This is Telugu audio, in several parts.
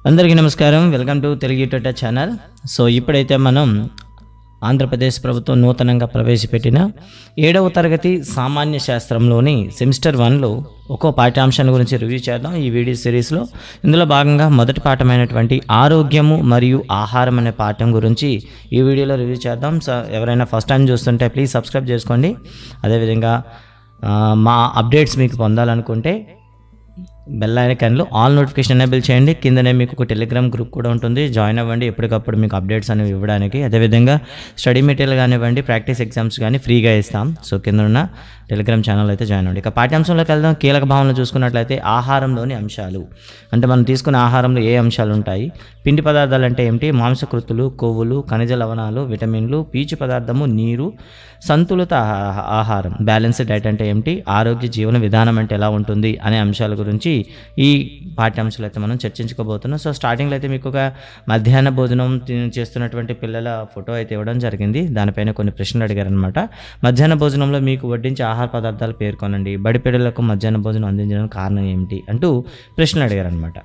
అందరికీ నమస్కారం. Welcome to Telugu YouTube channel. So ఇప్పుడైతే మనం ఆంధ్రప్రదేశ్ ప్రభుత్వం నూతనంగా ప్రవేశపెట్టిన 7వ తరగతి సామాన్య శాస్త్రంలోని సెమిస్టర్ 1లో ఒక్కో పాఠ్యాంశాన్ని గురించి రివ్యూ చేద్దాం ఈ వీడియో సిరీస్లో. ఇందులో భాగంగా మొదటి పాఠమైనటువంటి ఆరోగ్యము మరియు ఆహారం అనే పాఠం గురించి ఈ వీడియోలో రివ్యూ చేద్దాం. సో ఎవరైనా ఫస్ట్ టైం చూస్తుంటే ప్లీజ్ సబ్స్క్రైబ్ చేసుకోండి. అదేవిధంగా మా అప్డేట్స్ మీకు పొందాలనుకుంటే బెల్ ఐకాన్లో ఆల్ నోటిఫికేషన్ ఎనేబుల్ చేయండి. కిందనే మీకు ఒక టెలిగ్రామ్ గ్రూప్ కూడా ఉంటుంది, జాయిన్ అవ్వండి. ఎప్పటికప్పుడు మీకు అప్డేట్స్ అనేవి ఇవ్వడానికి. అదేవిధంగా స్టడీ మెటీరియల్ కానివ్వండి, ప్రాక్టీస్ ఎగ్జామ్స్ కానీ ఫ్రీగా ఇస్తాం. సో కింద ఉన్న టెలిగ్రామ్ ఛానల్ అయితే జాయిన్ అవ్వండి. ఇక పాఠ్యాంశంలోకి వెళ్దాం. కీలక భావనలు చూసుకున్నట్లయితే ఆహారంలోని అంశాలు అంటే మనం తీసుకునే ఆహారంలో ఏ అంశాలు ఉంటాయి, పిండి పదార్థాలు అంటే ఏమిటి, మాంసకృతులు, కొవ్వులు, ఖనిజ లవణాలు, విటమిన్లు, పీచు పదార్థము, నీరు, సంతులిత ఆహారం, బ్యాలెన్స్డ్ డైట్ అంటే ఏమిటి, ఆరోగ్య జీవన విధానం అంటే ఎలా ఉంటుంది అనే అంశాల గురించి ఈ పాఠ్యాంశాలు అయితే మనం చర్చించుకోబోతున్నాం. సో స్టార్టింగ్లో అయితే మీకు ఒక మధ్యాహ్న భోజనం చేస్తున్నటువంటి పిల్లల ఫోటో అయితే ఇవ్వడం జరిగింది. దానిపైన కొన్ని ప్రశ్నలు అడిగారనమాట. మధ్యాహ్న భోజనంలో మీకు వడ్డించే ఆహార పదార్థాలు పేర్కొనండి, బడి పిల్లలకు మధ్యాహ్న భోజనం అందించడానికి కారణం ఏమిటి అంటూ ప్రశ్నలు అడిగారనమాట.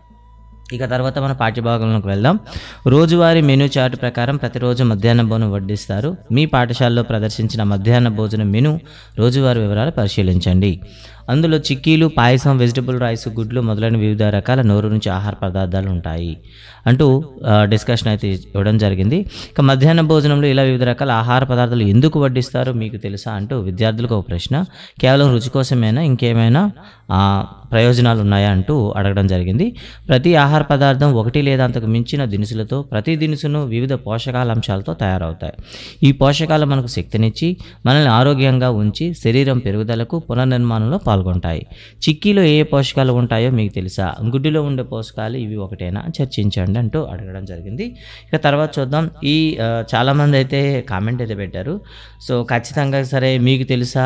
ఇక తర్వాత మన పాఠ్యభాగంలోకి వెళ్దాం. రోజువారీ మెనూ చార్ట్ ప్రకారం ప్రతిరోజు మధ్యాహ్న భోజనం వడ్డిస్తారు. మీ పాఠశాలలో ప్రదర్శించిన మధ్యాహ్న భోజనం మెనూ రోజువారీ వివరాలు పరిశీలించండి. అందులో చిక్కీలు, పాయసం, వెజిటబుల్ రైస్, గుడ్లు మొదలైన వివిధ రకాల నోరు నుంచి ఆహార పదార్థాలు ఉంటాయి అంటూ డిస్కషన్ అయితే ఇవ్వడం జరిగింది. ఇక మధ్యాహ్న భోజనంలో ఇలా వివిధ రకాల ఆహార పదార్థాలు ఎందుకు వడ్డిస్తారో మీకు తెలుసా అంటూ విద్యార్థులకు ఒక ప్రశ్న. కేవలం రుచి కోసమేనా, ఇంకేమైనా ప్రయోజనాలు ఉన్నాయా అంటూ అడగడం జరిగింది. ప్రతి ఆహార పదార్థం ఒకటి లేదా అంతకు మించిన దినుసులతో, ప్రతి దినుసును వివిధ పోషకాల అంశాలతో తయారవుతాయి. ఈ పోషకాలు మనకు శక్తినిచ్చి మనల్ని ఆరోగ్యంగా ఉంచి శరీరం పెరుగుదలకు, పునర్నిర్మాణంలో పాల్గొంటాయి. చిక్కీలో ఏ పోషకాలు ఉంటాయో మీకు తెలుసా, గుడ్డులో ఉండే పోషకాలు ఇవి ఒకటేనా చర్చించండి అంటూ అడగడం జరిగింది. ఇక తర్వాత చూద్దాం. ఈ చాలామంది అయితే కామెంట్ అయితే పెట్టారు. సో ఖచ్చితంగా సరే మీకు తెలుసా,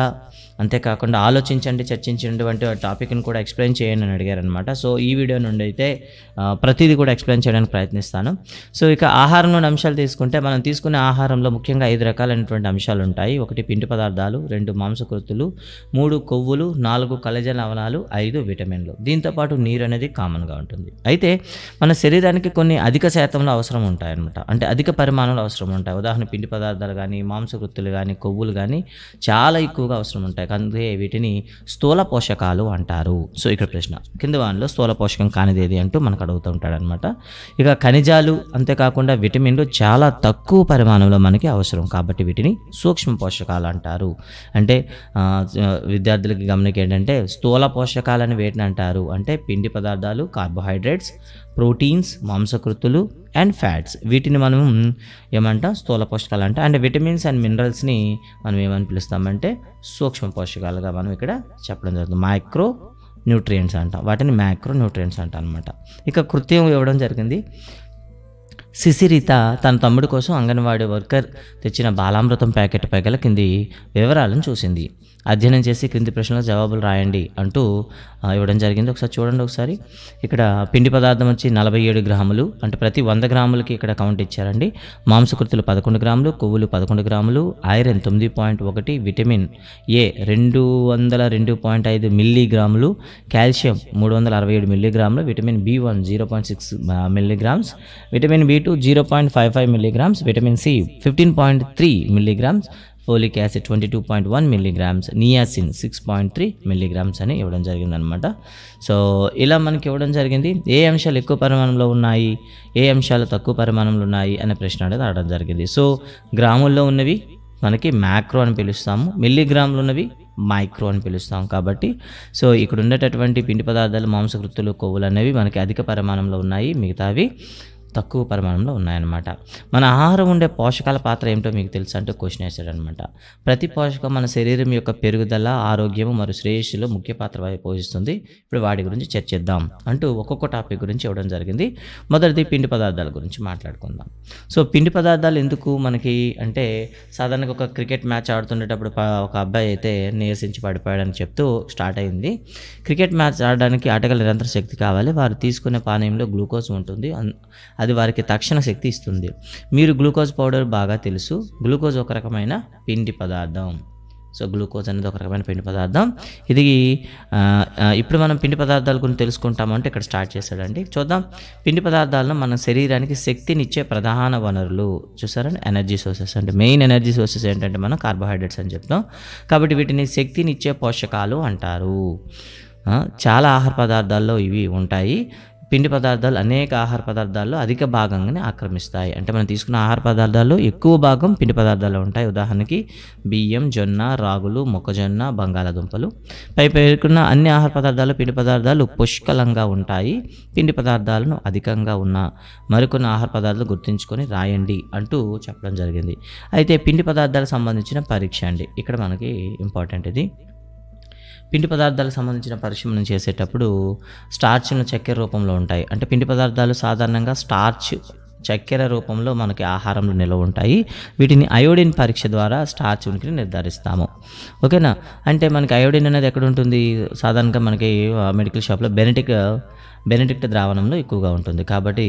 అంతేకాకుండా ఆలోచించండి, చర్చించండి వంటి టాపిక్ని కూడా ఎక్స్ప్లెయిన్ చేయండి అని అడిగారనమాట. సో ఈ వీడియో నుండి అయితే ప్రతిదీ కూడా ఎక్స్ప్లెయిన్ చేయడానికి ప్రయత్నిస్తాను. సో ఇక ఆహారంలోని అంశాలు తీసుకుంటే మనం తీసుకునే ఆహారంలో ముఖ్యంగా 5 రకాలైనటువంటి అంశాలు ఉంటాయి. 1 పిండి పదార్థాలు, 2 మాంసకృతులు, 3 కొవ్వులు, 4 ఖనిజ లవణాలు, 5 విటమిన్లు. దీంతోపాటు నీరు అనేది కామన్గా ఉంటుంది. అయితే మన శరీరానికి కొన్ని అధిక శాతంలో అవసరం ఉంటాయన్నమాట. అంటే అధిక పరిమాణంలో అవసరం ఉంటాయి. ఉదాహరణ పిండి పదార్థాలు కానీ, మాంసకృతులు కానీ, కొవ్వులు కానీ చాలా ఎక్కువగా అవసరం ఉంటాయి. అందుకే వీటిని స్థూల పోషకాలు అంటారు. సో ఇక్కడ ప్రశ్న, కింద వానిలో స్థూల పోషకం కానిది ఏది అంటూ మనకు అడుగుతూ ఉంటాడనమాట. ఇక ఖనిజాలు అంతేకాకుండా విటమిన్లు చాలా తక్కువ పరిమాణంలో మనకి అవసరం కాబట్టి వీటిని సూక్ష్మ పోషకాలు అంటారు. అంటే విద్యార్థులకి గమనిక ఏంటంటే స్థూల పోషకాలని వేటిని అంటారు అంటే పిండి పదార్థాలు, కార్బోహైడ్రేట్స్, ప్రోటీన్స్, మాంసకృతులు అండ్ ఫ్యాట్స్, వీటిని మనం ఏమంటాం స్థూల పోషకాలు అంట. అండ్ విటమిన్స్ అండ్ మినరల్స్ని మనం ఏమని పిలుస్తామంటే సూక్ష్మ పోషకాలుగా మనం ఇక్కడ చెప్పడం జరుగుతుంది. మైక్రో న్యూట్రియంట్స్ అంటాం, వాటిని మ్యాక్రో న్యూట్రియంట్స్ అంటాం అనమాట. ఇక కృత్యం ఇవ్వడం జరిగింది. శిశిరిత తన తమ్ముడి కోసం అంగన్వాడీ వర్కర్ తెచ్చిన బాలామృతం ప్యాకెట్ పై గల కింది వివరాలను చూసింది. అధ్యయనం చేసి క్రింది ప్రశ్నలకు జవాబులు రాయండి అంటూ ఇవ్వడం జరిగింది. ఒకసారి చూడండి. ఒకసారి ఇక్కడ పిండి పదార్థం వచ్చి 47 గ్రాములు, అంటే ప్రతి 100 గ్రాములకి ఇక్కడ కౌంట్ ఇచ్చారండి. మాంసకృతులు 11 గ్రాములు, కొవ్వులు 11 గ్రాములు, ఐరన్ 9.1, విటమిన్ ఏ 202.5 మిల్లీగ్రాములు, కాల్షియం 367 మిల్లీగ్రాములు, vitamin B1 0.6 milligrams, vitamin B2 0.55 milligrams, vitamin C 15.3 milligrams, folic acid 22.1 milligrams, niacin 6.3 milligrams అని ఇవ్వడం జరిగిందనమాట. సో ఇలా మనకి ఇవ్వడం జరిగింది. ఏ అంశాలు ఎక్కువ పరిమాణంలో ఉన్నాయి, ఏ అంశాలు తక్కువ పరిమాణంలో ఉన్నాయి అనే ప్రశ్న అనేది అడగడం జరిగింది. సో గ్రాముల్లో ఉన్నవి మనకి మ్యాక్రో అని పిలుస్తాము, మిల్లీగ్రాములు ఉన్నవి మైక్రో అని పిలుస్తాం. కాబట్టి సో ఇక్కడ ఉండేటటువంటి పిండి పదార్థాలు, మాంసకృతులు, కొవ్వులు అనేవి మనకి అధిక పరిమాణంలో ఉన్నాయి, మిగతావి తక్కువ పరిమాణంలో ఉన్నాయన్నమాట. మన ఆహారం ఉండే పోషకాల పాత్ర ఏమిటో మీకు తెలుసు అంటే క్వశ్చన్ వేసాడనమాట. ప్రతి పోషకం మన శరీరం యొక్క పెరుగుదల, ఆరోగ్యము మరియు శ్రేయస్సులో ముఖ్య పాత్ర పోషిస్తుంది. ఇప్పుడు వాటి గురించి చర్చిద్దాం అంటూ ఒక్కొక్క టాపిక్ గురించి ఇవ్వడం జరిగింది. మొదటిది పిండి పదార్థాల గురించి మాట్లాడుకుందాం. సో పిండి పదార్థాలు ఎందుకు మనకి అంటే సాధారణంగా ఒక క్రికెట్ మ్యాచ్ ఆడుతుండేటప్పుడు ఒక అబ్బాయి అయితే నీరసించి పడిపోయాడని చెప్తూ స్టార్ట్ అయింది. క్రికెట్ మ్యాచ్ ఆడడానికి ఆటగాళ్ళ నిరంతర శక్తి కావాలి. వారు తీసుకునే పానీయంలో గ్లూకోజ్ ఉంటుంది, అది వారికి తక్షణ శక్తి ఇస్తుంది. మీరు గ్లూకోజ్ పౌడర్ బాగా తెలుసు. గ్లూకోజ్ ఒక రకమైన పిండి పదార్థం. సో గ్లూకోజ్ అనేది ఒక రకమైన పిండి పదార్థం. ఇది ఇప్పుడు మనం పిండి పదార్థాల గురించి తెలుసుకుంటామంటే ఇక్కడ స్టార్ట్ చేశాడండి. చూద్దాం. పిండి పదార్థాలను మన శరీరానికి శక్తినిచ్చే ప్రధాన వనరులు చూసారండి. ఎనర్జీ సోర్సెస్ అంటే మెయిన్ ఎనర్జీ సోర్సెస్ ఏంటంటే మనం కార్బోహైడ్రేట్స్ అని చెప్తాం. కాబట్టి వీటిని శక్తినిచ్చే పోషకాలు అంటారు. చాలా ఆహార పదార్థాల్లో ఇవి ఉంటాయి. పిండి పదార్థాలు అనేక ఆహార పదార్థాల్లో అధిక భాగంగానే ఆక్రమిస్తాయి. అంటే మనం తీసుకున్న ఆహార పదార్థాల్లో ఎక్కువ భాగం పిండి పదార్థాలు ఉంటాయి. ఉదాహరణకి బియ్యం, జొన్న, రాగులు, మొక్కజొన్న, బంగాళాదుంపలు. పై పేర్కొన్న అన్ని ఆహార పదార్థాలు పిండి పదార్థాలు పుష్కలంగా ఉంటాయి. పిండి పదార్థాలను అధికంగా ఉన్న మరికొన్ని ఆహార పదార్థాలు గుర్తుంచుకొని రాయండి అంటూ చెప్పడం జరిగింది. అయితే పిండి పదార్థాలకు సంబంధించిన పరీక్ష అండి. ఇక్కడ మనకి ఇంపార్టెంట్ ఇది. పిండి పదార్థాలకు సంబంధించిన పరీక్ష మనం చేసేటప్పుడు స్టార్చ్ను చక్కెర రూపంలో ఉంటాయి. అంటే పిండి పదార్థాలు సాధారణంగా చక్కెర రూపంలో మనకి ఆహారంలో నిల్వ ఉంటాయి. వీటిని అయోడిన్ పరీక్ష ద్వారా స్టార్చ్ ఉనికిని నిర్ధారిస్తాము. ఓకేనా. అంటే మనకి అయోడిన్ అనేది ఎక్కడ ఉంటుంది? సాధారణంగా మనకి మెడికల్ షాప్లో బెనెడిక్ట్ ద్రావణంలో ఎక్కువగా ఉంటుంది. కాబట్టి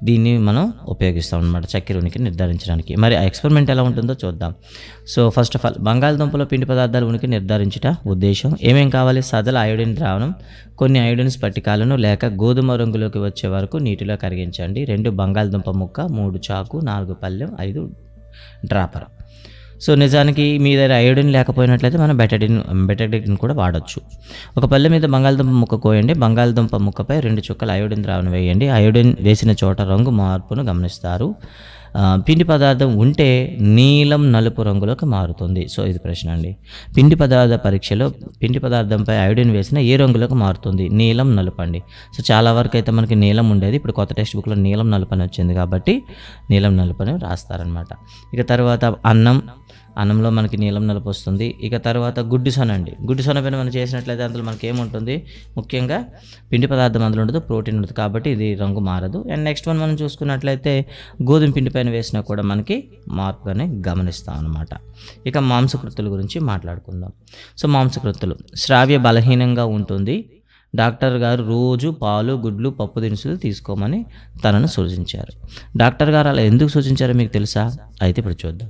దీన్ని మనం ఉపయోగిస్తాం అన్నమాట చక్కెర ఉనికిని నిర్ధారించడానికి. మరి ఆ ఎక్స్పెరిమెంట్ ఎలా ఉంటుందో చూద్దాం. సో ఫస్ట్ ఆఫ్ ఆల్ బంగాళదుంపలో పిండి పదార్థాల ఉనికి నిర్ధారించుట ఉద్దేశం. ఏమేం కావాలి? సదల అయోడిన్ ద్రావణం, కొన్ని అయోడిన్ స్ఫటికాలను లేక గోధుమ రంగులోకి వచ్చే వరకు నీటిలో కరిగించండి. 2 బంగాళదుంప ముక్క, 3 చాకు, 4 పళ్ళెం, 5 డ్రాపర్. సో నిజానికి మీ దగ్గర అయోడిన్ లేకపోయినట్లయితే మనం బెటడిన్ కూడా వాడచ్చు. ఒక పళ్ళె మీద బంగాళదుంప ముక్క కోయండి. బంగాళదుంప ముక్కపై 2 చుక్కల అయోడిన్ ద్రావణం వేయండి. అయోడిన్ వేసిన చోట రంగు మార్పును గమనిస్తారు. పిండి పదార్థం ఉంటే నీలం నలుపు రంగులోకి మారుతుంది. సో ఇది ప్రశ్న అండి. పిండి పదార్థ పరీక్షలో పిండి పదార్థంపై అయోడిన్ వేసిన ఏ రంగులోకి మారుతుంది? నీలం నలుపు అండి. సో చాలా వరకు అయితే మనకి నీలం ఉండేది. ఇప్పుడు కొత్త టెక్స్ట్ బుక్లో నీలం నలుపు అని వచ్చింది కాబట్టి నీలం నలుపు అని రాస్తారనమాట. ఇక తర్వాత అన్నంలో మనకి నీలం నలుపు వస్తుంది. ఇక తర్వాత గుడ్డు సొన అండి. గుడ్డు సొన పైన మనం చేసినట్లయితే అందులో మనకి ఏముంటుంది? ముఖ్యంగా పిండి పదార్థం అందులో ఉండదు, ప్రోటీన్ ఉండదు. కాబట్టి ఇది రంగు మారదు. అండ్ నెక్స్ట్ వన్ మనం చూసుకున్నట్లయితే గోధుమ పిండి పైన వేసినా కూడా మనకి మార్పుగానే గమనిస్తాం అనమాట. ఇక మాంసకృతుల గురించి మాట్లాడుకుందాం. సో మాంసకృతులు శ్రావ్య బలహీనంగా ఉంటుంది. డాక్టర్ గారు రోజు పాలు, గుడ్లు, పప్పు దినుసులు తీసుకోమని తనను సూచించారు. డాక్టర్ గారు అలా ఎందుకు సూచించారో మీకు తెలుసా? అయితే ఇప్పుడు చూద్దాం.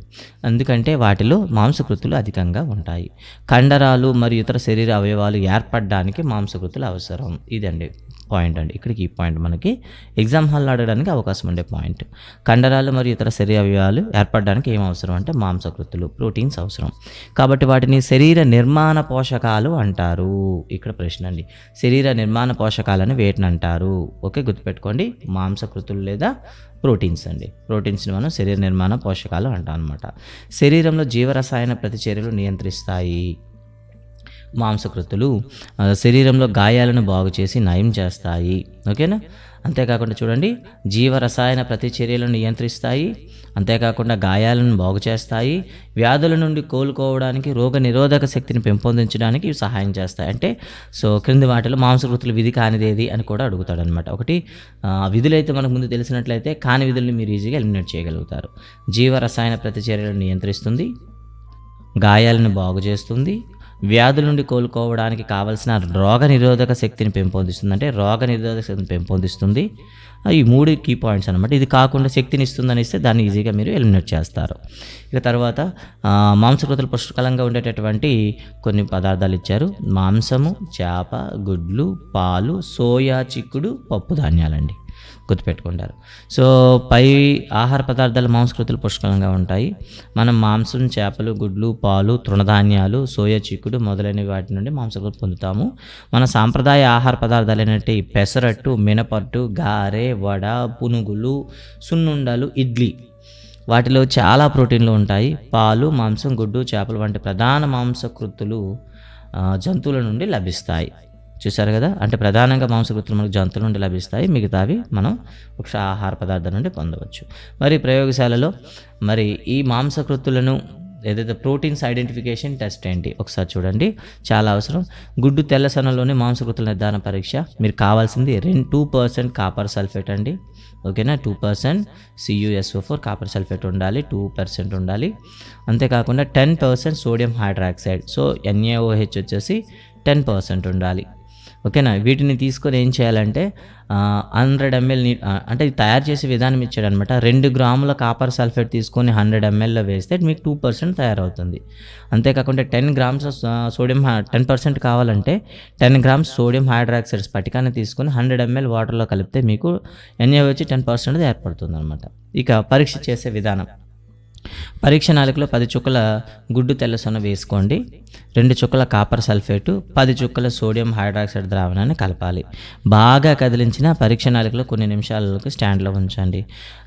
ఎందుకంటే వాటిలో మాంసకృతులు అధికంగా ఉంటాయి. కండరాలు మరియు ఇతర శరీర అవయవాలు ఏర్పడడానికి మాంసకృతులు అవసరం. ఇదండి పాయింట్ అండి. ఇక్కడికి ఈ పాయింట్ మనకి ఎగ్జామ్ హాల్లో అడగడానికి అవకాశం ఉండే పాయింట్. కండరాలు మరియు ఇతర శరీర అవయవాలు ఏర్పడడానికి ఏం అవసరం అంటే మాంసకృతులు, ప్రోటీన్స్ అవసరం. కాబట్టి వాటిని శరీర నిర్మాణ పోషకాలు అంటారు. ఇక్కడ ప్రశ్న అండి. శరీర నిర్మాణ పోషకాలను వేటిని అంటారు? ఓకే, గుర్తుపెట్టుకోండి. మాంసకృతులు లేదా ప్రోటీన్స్ అండి. ప్రోటీన్స్ని మనం శరీర నిర్మాణ పోషకాలు అంటాం అనమాట. శరీరంలో జీవరసాయన ప్రతిచర్యలు నియంత్రిస్తాయి. మాంసకృతులు శరీరంలో గాయాలను బాగు చేసి నయం చేస్తాయి. ఓకేనా. అంతేకాకుండా చూడండి, జీవరసాయన ప్రతిచర్యలను నియంత్రిస్తాయి. అంతేకాకుండా గాయాలను బాగు చేస్తాయి. వ్యాధుల నుండి కోలుకోవడానికి, రోగ నిరోధక శక్తిని పెంపొందించడానికి ఇవి సహాయం చేస్తాయి. అంటే సో క్రింది వాటిలో మాంసకృతులు విధి కానిదేది అని కూడా అడుగుతాడు అనమాట. ఒకటి విధులైతే మనకు ముందు తెలిసినట్లయితే కాని విధుల్ని మీరు ఈజీగా ఎలిమినేట్ చేయగలుగుతారు. జీవరసాయన ప్రతిచర్యలను నియంత్రిస్తుంది, గాయాలను బాగు చేస్తుంది, వ్యాధుల నుండి కోలుకోవడానికి కావలసిన రోగ నిరోధక శక్తిని పెంపొందిస్తుంది. అంటే రోగ నిరోధక శక్తిని పెంపొందిస్తుంది. ఈ 3 కీ పాయింట్స్ అనమాట. ఇది కాకుండా శక్తిని ఇస్తుందని ఇస్తే దాన్ని ఈజీగా మీరు ఎలిమినేట్ చేస్తారు. ఇక తర్వాత మాంసకృతులు పుష్కలంగా ఉండేటటువంటి కొన్ని పదార్థాలు ఇచ్చారు. మాంసము, చేప, గుడ్లు, పాలు, సోయా చిక్కుడు, పప్పు ధాన్యాలండి. గుర్తుపెట్టుకుంటారు. సో పై ఆహార పదార్థాలు మాంసకృతులు పుష్కలంగా ఉంటాయి. మనం మాంసం, చేపలు, గుడ్లు, పాలు, తృణధాన్యాలు, సోయా చిక్కుడు మొదలైన వాటి నుండి మాంసకృతులు పొందుతాము. మన సాంప్రదాయ ఆహార పదార్థాలు ఏంటంటే పెసరట్టు, మినపట్టు, గారె, వడ, పునుగులు, సున్నుండలు, ఇడ్లీ. వాటిలో చాలా ప్రోటీన్లు ఉంటాయి. పాలు, మాంసం, గుడ్డు, చేపలు వంటి ప్రధాన మాంసకృతులు జంతువుల నుండి లభిస్తాయి. చూసారు కదా. అంటే ప్రధానంగా మాంసకృతులు మనకు జంతువుల నుండి లభిస్తాయి. మిగతావి మనం వృక్ష ఆహార పదార్థాల నుండి పొందవచ్చు. మరి ప్రయోగశాలలో మరి ఈ మాంసకృతులను ఏదైతే ప్రోటీన్స్ ఐడెంటిఫికేషన్ టెస్ట్ ఏంటి ఒకసారి చూడండి, చాలా అవసరం. గుడ్డు తెల్లసనలోని మాంసకృతుల నిర్ధారణ పరీక్ష. మీరు కావాల్సింది 2% కాపర్ సల్ఫేట్ అండి. ఓకేనా. 2% CuSO4 కాపర్ సల్ఫేట్ ఉండాలి, 2% ఉండాలి. అంతేకాకుండా 10% సోడియం హైడ్రాక్సైడ్. సో NaOH వచ్చేసి 10% ఉండాలి. ఓకేనా. వీటిని తీసుకొని ఏం చేయాలంటే 100 ml అంటే ఇది తయారు చేసే విధానం ఇచ్చాడనమాట. 2 గ్రాముల కాపర్ సల్ఫేట్ తీసుకొని 100 mlలో వేస్తే మీకు 2% తయారవుతుంది. అంతేకాకుండా 10 గ్రామ్స్ సోడియం 10% కావాలంటే 10 గ్రామ్స్ సోడియం హైడ్రాక్సైడ్ స్ఫటికాన్ని తీసుకొని 100 ml వాటర్లో కలిపితే మీకు NaOH 10% ఏర్పడుతుంది అనమాట. ఇక పరీక్ష చేసే విధానం. పరీక్ష నాళికలో 10 చుక్కల గుడ్డు తెల్లసొన వేసుకోండి. 2 చుక్కల కాపర్ సల్ఫేటు, 10 చుక్కల సోడియం హైడ్రాక్సైడ్ ద్రావణాన్ని కలపాలి. బాగా కదిలించిన పరీక్ష నాళికలో కొన్ని నిమిషాలకు స్టాండ్లో ఉంచండి.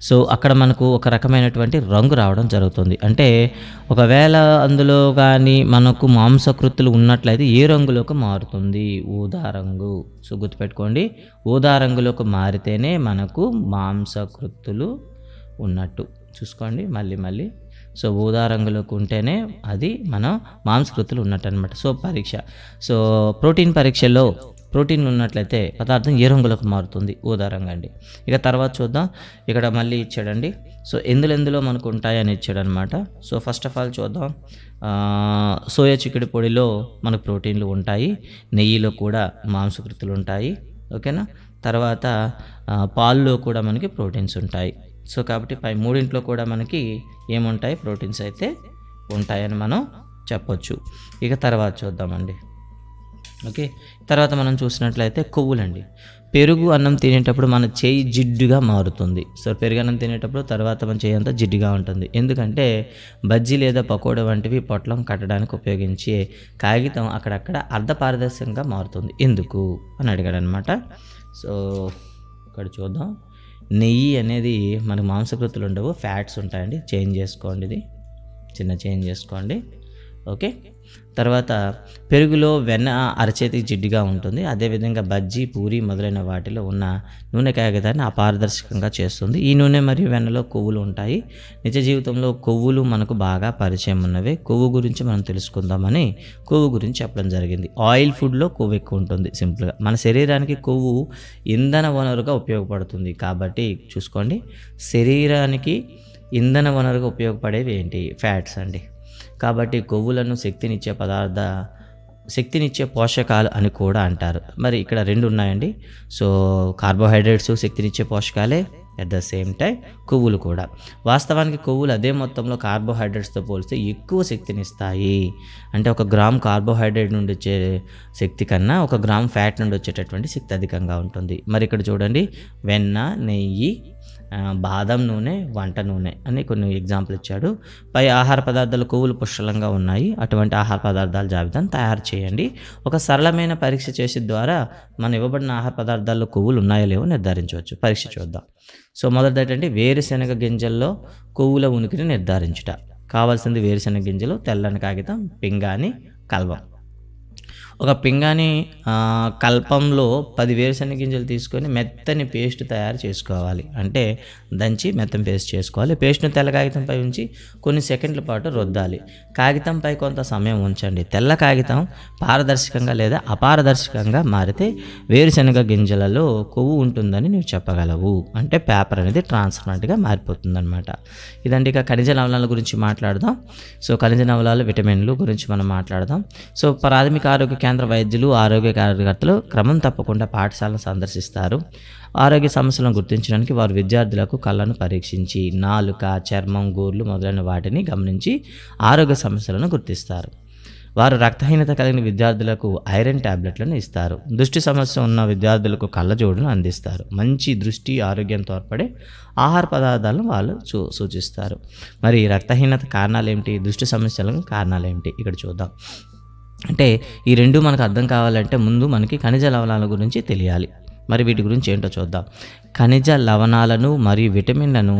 సో అక్కడ మనకు ఒక రకమైనటువంటి రంగు రావడం జరుగుతుంది. అంటే ఒకవేళ అందులో కానీ మనకు మాంసకృత్తులు ఉన్నట్లయితే ఏ రంగులోకి మారుతుంది? ఊదా రంగు. సో గుర్తుపెట్టుకోండి, ఊదా రంగులోకి మారితేనే మనకు మాంసకృత్తులు ఉన్నట్టు. చూసుకోండి మళ్ళీ. సో ఊదా రంగులోకి ఉంటేనే అది మన మాంసకృతులు ఉన్నట్టు అనమాట. సో పరీక్ష. సో ప్రోటీన్ పరీక్షలో ప్రోటీన్ ఉన్నట్లయితే పదార్థం ఏ రంగులోకి మారుతుంది? ఊదా రంగు అండి. ఇక తర్వాత చూద్దాం. ఇక్కడ మళ్ళీ ఇచ్చాడండి. సో ఎందులో మనకు ఉంటాయని ఇచ్చాడనమాట. సో ఫస్ట్ ఆఫ్ ఆల్ చూద్దాం. సోయా చిక్కుడు పొడిలో మనకు ప్రోటీన్లు ఉంటాయి. నెయ్యిలో కూడా మాంసకృతులు ఉంటాయి. ఓకేనా. తర్వాత పాల్లో కూడా మనకి ప్రోటీన్స్ ఉంటాయి. సో కాబట్టి పై మూడింట్లో కూడా మనకి ఏముంటాయి? ప్రోటీన్స్ అయితే ఉంటాయని మనం చెప్పొచ్చు. ఇక తర్వాత చూద్దామండి. ఓకే. తర్వాత మనం చూసినట్లయితే కొవ్వులండి. పెరుగు అన్నం తినేటప్పుడు మన చేయి జిడ్డుగా మారుతుంది. సో పెరుగు అన్నం తినేటప్పుడు తర్వాత మన చేయి అంతా జిడ్డుగా ఉంటుంది. ఎందుకంటే బజ్జీ లేదా పకోడా వంటివి పొట్లం కట్టడానికి ఉపయోగించే కాగితం అక్కడక్కడ అర్ధపారదర్శకంగా మారుతుంది. ఎందుకు అని అడిగాడు అనమాట. సో ఇక్కడ చూద్దాం. నెయ్యి అనేది మనకు మాంసకృతులు ఉండవు, ఫ్యాట్స్ ఉంటాయండి. చేంజ్ చేసుకోండి, ఇది చిన్న చేంజ్ చేసుకోండి. ఓకే. తర్వాత పెరుగులో వెన్న అరచేతికి జిడ్డుగా ఉంటుంది. అదేవిధంగా బజ్జీ, పూరి మొదలైన వాటిలో ఉన్న నూనె కాగితాన్ని అపారదర్శకంగా చేస్తుంది. ఈ నూనె మరియు వెన్నలో కొవ్వులు ఉంటాయి. నిజ జీవితంలో కొవ్వులు మనకు బాగా పరిచయం ఉన్నవే. కొవ్వు గురించి మనం తెలుసుకుందామని కొవ్వు గురించి చెప్పడం జరిగింది. ఆయిల్ ఫుడ్లో కొవ్వు ఎక్కువ ఉంటుంది. సింపుల్గా మన శరీరానికి కొవ్వు ఇంధన వనరుగా ఉపయోగపడుతుంది. కాబట్టి చూసుకోండి, శరీరానికి ఇంధన వనరుగా ఉపయోగపడేవి ఏంటి? ఫ్యాట్స్ అండి. కాబట్టి కొవ్వులను శక్తినిచ్చే పోషకాలు అని కూడా అంటారు. మరి ఇక్కడ 2 ఉన్నాయండి. సో కార్బోహైడ్రేట్స్ శక్తినిచ్చే పోషకాలే, అట్ ద సేమ్ టైం కొవ్వులు కూడా. వాస్తవానికి కొవ్వులు అదే మొత్తంలో కార్బోహైడ్రేట్స్తో పోలిస్తే ఎక్కువ శక్తినిస్తాయి. అంటే 1 గ్రామ్ కార్బోహైడ్రేట్ నుండి వచ్చే శక్తి కన్నా 1 గ్రామ్ ఫ్యాట్ నుండి వచ్చేటటువంటి శక్తి అధికంగా ఉంటుంది. మరి ఇక్కడ చూడండి, వెన్న, నెయ్యి, బాదం నూనె, వంట నూనె అని కొన్ని ఎగ్జాంపుల్ ఇచ్చాడు. పై ఆహార పదార్థాలు కొవ్వులు పుష్కలంగా ఉన్నాయి. అటువంటి ఆహార పదార్థాల జాబితాను తయారు చేయండి. ఒక సరళమైన పరీక్ష చేసే ద్వారా మనం ఇవ్వబడిన ఆహార పదార్థాల్లో కొవ్వులు ఉన్నాయో లేవో నిర్ధారించవచ్చు. పరీక్ష చూద్దాం. సో మొదటిది ఏంటంటే వేరుశెనగ గింజల్లో కొవ్వుల ఉనికిని నిర్ధారించుట. కావాల్సింది వేరుశెనగ గింజలు, తెల్లని కాగితం, పింగాణి, కల్వం. ఒక పింగాణి కల్పంలో 10 వేరుశెనగ గింజలు తీసుకొని మెత్తని పేస్ట్ తయారు చేసుకోవాలి. అంటే దంచి మెత్తని పేస్ట్ చేసుకోవాలి. పేస్ట్ను తెల్ల కాగితంపై ఉంచి కొన్ని సెకండ్ల పాటు రుద్దాలి. కాగితంపై కొంత సమయం ఉంచండి. తెల్ల కాగితం పారదర్శకంగా లేదా అపారదర్శకంగా మారితే వేరుశెనగ గింజలలో కొవ్వు ఉంటుందని నువ్వు చెప్పగలవు. అంటే పేపర్ అనేది ట్రాన్స్పరెంట్గా మారిపోతుంది అనమాట. ఇదండి. ఇక ఖనిజ లవణాల గురించి మాట్లాడదాం. సో ఖనిజ లవణాలు, విటమిన్లు గురించి మనం మాట్లాడదాం. సో ప్రాథమిక ఆరోగ్య కేంద్ర వైద్యులు, ఆరోగ్య కార్యకర్తలు క్రమం తప్పకుండా పాఠశాలను సందర్శిస్తారు. ఆరోగ్య సమస్యలను గుర్తించడానికి వారు విద్యార్థులకు కళ్ళను పరీక్షించి నాలుక, చర్మం, గోర్లు మొదలైన వాటిని గమనించి ఆరోగ్య సమస్యలను గుర్తిస్తారు. వారు రక్తహీనత కలిగిన విద్యార్థులకు ఐరన్ టాబ్లెట్లను ఇస్తారు. దృష్టి సమస్య ఉన్న విద్యార్థులకు కళ్ళజోడును అందిస్తారు. మంచి దృష్టి ఆరోగ్యం తోడ్పడే ఆహార పదార్థాలను వాళ్ళు సూచిస్తారు. మరి రక్తహీనత కారణాలు ఏమిటి? దృష్టి సమస్యలకు కారణాలు ఏమిటి? ఇక్కడ చూద్దాం. అంటే ఈ 2 మనకు అర్థం కావాలంటే ముందు మనకి ఖనిజ లవణాల గురించి తెలియాలి. మరి వీటి గురించి ఏంటో చూద్దాం. ఖనిజ లవణాలను మరియు విటమిన్లను